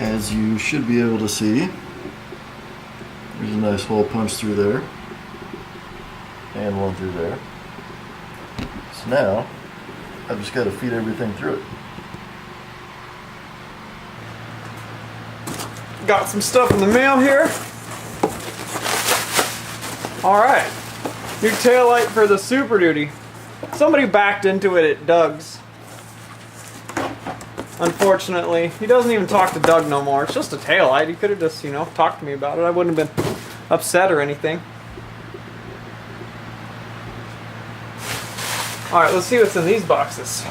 As you should be able to see, there's a nice hole punched through there and one through there. So now I've just got to feed everything through it. Got some stuff in the mail here. Alright, new taillight for the Super Duty. Somebody backed into it at Doug's. Unfortunately, he doesn't even talk to Doug no more. It's just a taillight. He could have just, you know, talked to me about it. I wouldn't have been upset or anything. Alright, let's see what's in these boxes.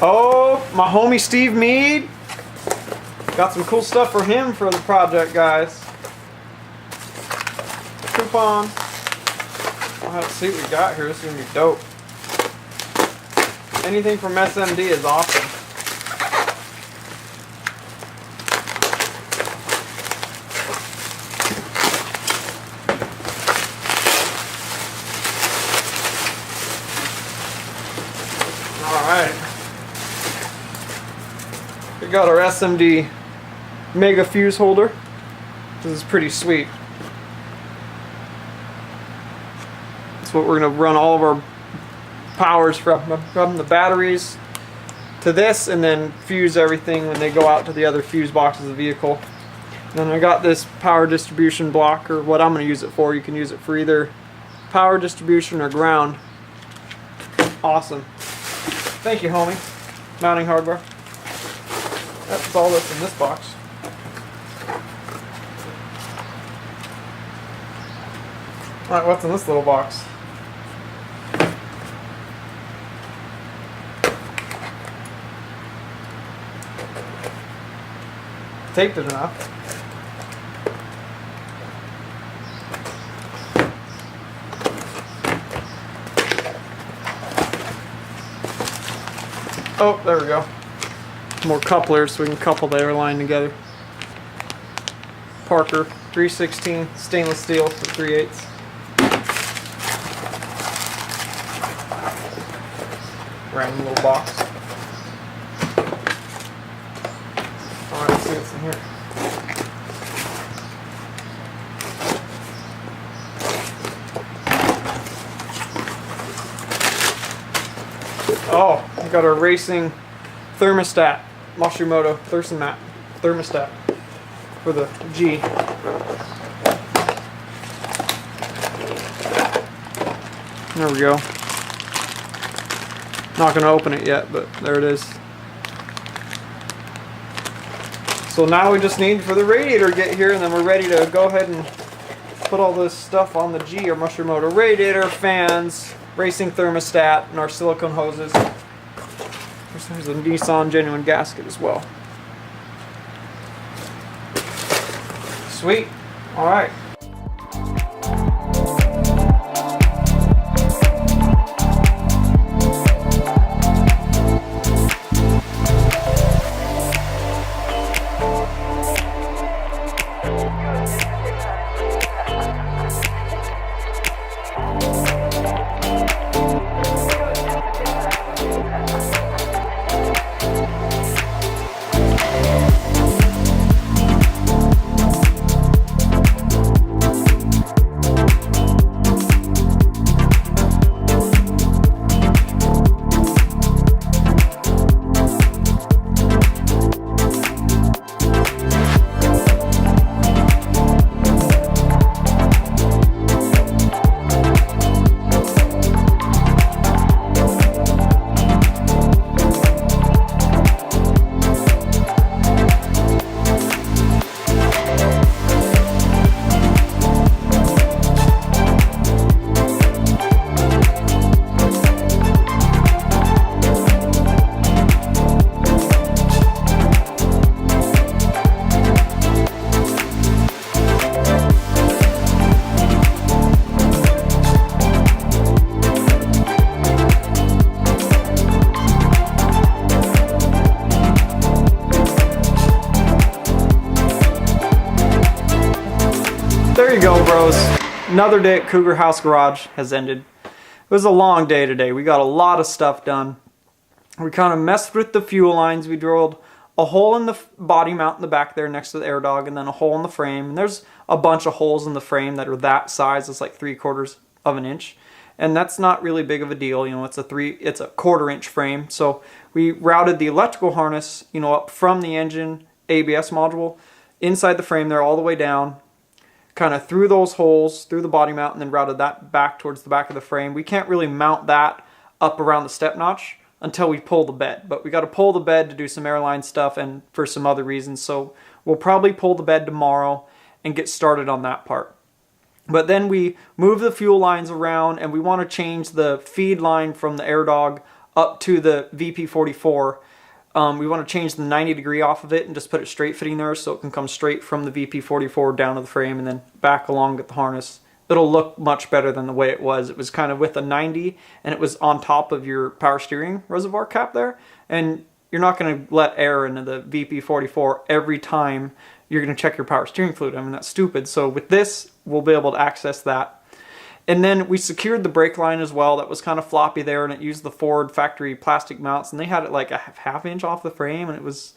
Oh, my homie Steve Mead. Got some cool stuff for him for the project, guys. Coupon. I'll have to see what we got here. This is going to be dope. Anything from SMD is awesome. Alright. We got our SMD Mega Fuse holder. This is pretty sweet. That's what we're going to run all of our powers from the batteries to this, and then fuse everything when they go out to the other fuse boxes of the vehicle. And then I got this power distribution block, or what I'm going to use it for. You can use it for either power distribution or ground. Awesome. Thank you, homie. Mounting hardware. That's all that's in this box. Alright, what's in this little box? Taped it enough. Oh, there we go. More couplers so we can couple the airline together. Parker 316 stainless steel for 3/8. Random little box. Alright, let's see what's in here. Oh, we got our racing thermostat, Mashimoto thermostat for the G. There we go. Not going to open it yet, but there it is. So now we just need for the radiator to get here, and then we're ready to go ahead and put all this stuff on the G, or Mashimoto radiator, fans, racing thermostat, and our silicone hoses. There's a Nissan genuine gasket as well. Sweet. All right. There you go, bros. Another day at Cougar House Garage has ended. It was a long day today. We got a lot of stuff done. We kind of messed with the fuel lines. We drilled a hole in the body mount in the back there next to the air dog, and then a hole in the frame. And there's a bunch of holes in the frame that are that size. It's like 3/4 of an inch. And that's not really big of a deal. You know, it's a 1/4 inch frame. So we routed the electrical harness, you know, up from the engine ABS module inside the frame there all the way down, kind of through those holes, through the body mount, and then routed that back towards the back of the frame. We can't really mount that up around the step notch until we pull the bed, but we got to pull the bed to do some airline stuff and for some other reasons. So we'll probably pull the bed tomorrow and get started on that part. But then we move the fuel lines around, and we want to change the feed line from the air dog up to the VP44. We want to change the 90-degree off of it and just put it straight fitting there so it can come straight from the VP44 down to the frame and then back along with the harness. It'll look much better than the way it was. It was kind of with a 90, and it was on top of your power steering reservoir cap there. And you're not going to let air into the VP44 every time you're going to check your power steering fluid. I mean, that's stupid. So with this, we'll be able to access that. And then we secured the brake line as well. That was kind of floppy there, and it used the Ford factory plastic mounts, and they had it like a half inch off the frame, and it's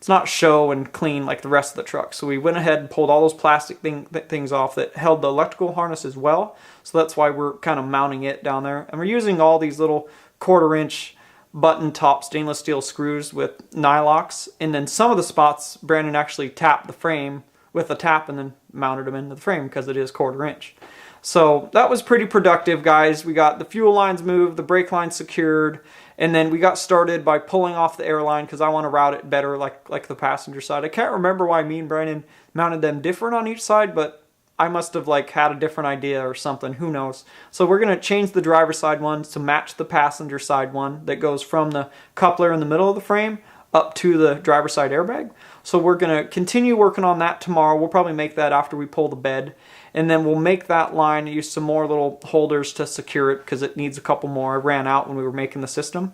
not show and clean like the rest of the truck. So we went ahead and pulled all those plastic things off that held the electrical harness as well. So that's why we're kind of mounting it down there. And we're using all these little 1/4 inch button top stainless steel screws with nylocks. And then some of the spots, Brandon actually tapped the frame with a tap and then mounted them into the frame because it is 1/4 inch. So that was pretty productive, guys. We got the fuel lines moved, the brake lines secured, and then we got started by pulling off the airline because I want to route it better like the passenger side. I can't remember why me and Brandon mounted them different on each side, but I must have like had a different idea or something. Who knows? So we're going to change the driver's side one to match the passenger side one that goes from the coupler in the middle of the frame up to the driver's side airbag. So we're going to continue working on that tomorrow. We'll probably make that after we pull the bed. And then we'll make that line, use some more little holders to secure it because it needs a couple more. I ran out when we were making the system.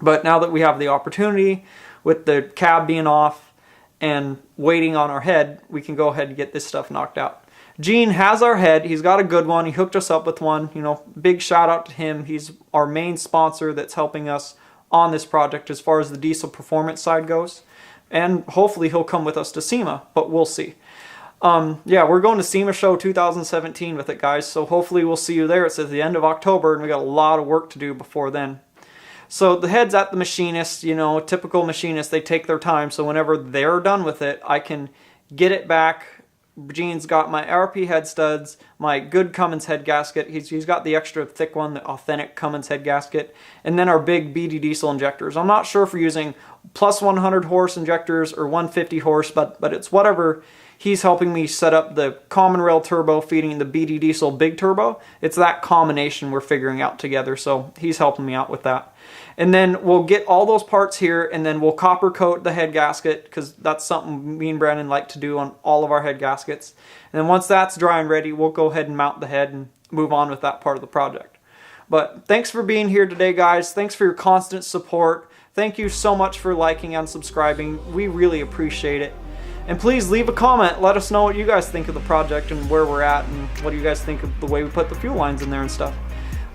But now that we have the opportunity with the cab being off and waiting on our head, we can go ahead and get this stuff knocked out. Gene has our head. He's got a good one. He hooked us up with one. You know, big shout out to him. He's our main sponsor that's helping us on this project as far as the diesel performance side goes. And hopefully he'll come with us to SEMA, but we'll see. Yeah, we're going to SEMA Show 2017 with it, guys, so hopefully we'll see you there. It's at the end of October, and we got a lot of work to do before then. So the head's at the machinist, you know, typical machinist, they take their time, so whenever they're done with it, I can get it back. Gene's got my RP head studs, my good Cummins head gasket. He's got the extra thick one, the authentic Cummins head gasket, and then our big BD diesel injectors. I'm not sure if we're using plus 100 horse injectors or 150 horse, but it's whatever. He's helping me set up the common rail turbo feeding the BD diesel big turbo. It's that combination we're figuring out together, so he's helping me out with that. And then we'll get all those parts here, and then we'll copper coat the head gasket, because that's something me and Brandon like to do on all of our head gaskets. And then once that's dry and ready, we'll go ahead and mount the head and move on with that part of the project. But thanks for being here today, guys. Thanks for your constant support. Thank you so much for liking and subscribing. We really appreciate it. And please leave a comment. Let us know what you guys think of the project and where we're at, and what do you guys think of the way we put the fuel lines in there and stuff.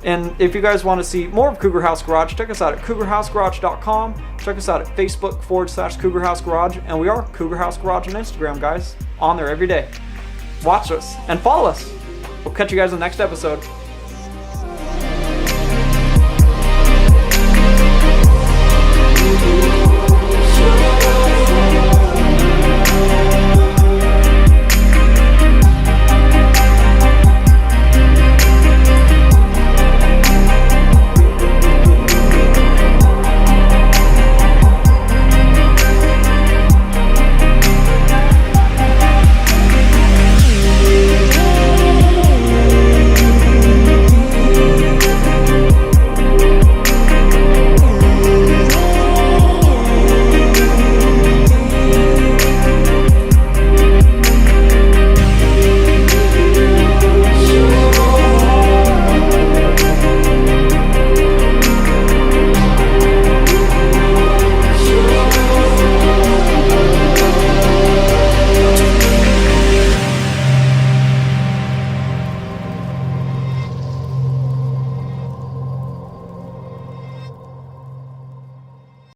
And if you guys want to see more of Cougar House Garage, check us out at cougarhousegarage.com. Check us out at Facebook.com/Cougar House Garage. And we are Cougar House Garage on Instagram, guys. On there every day. Watch us and follow us. We'll catch you guys in the next episode.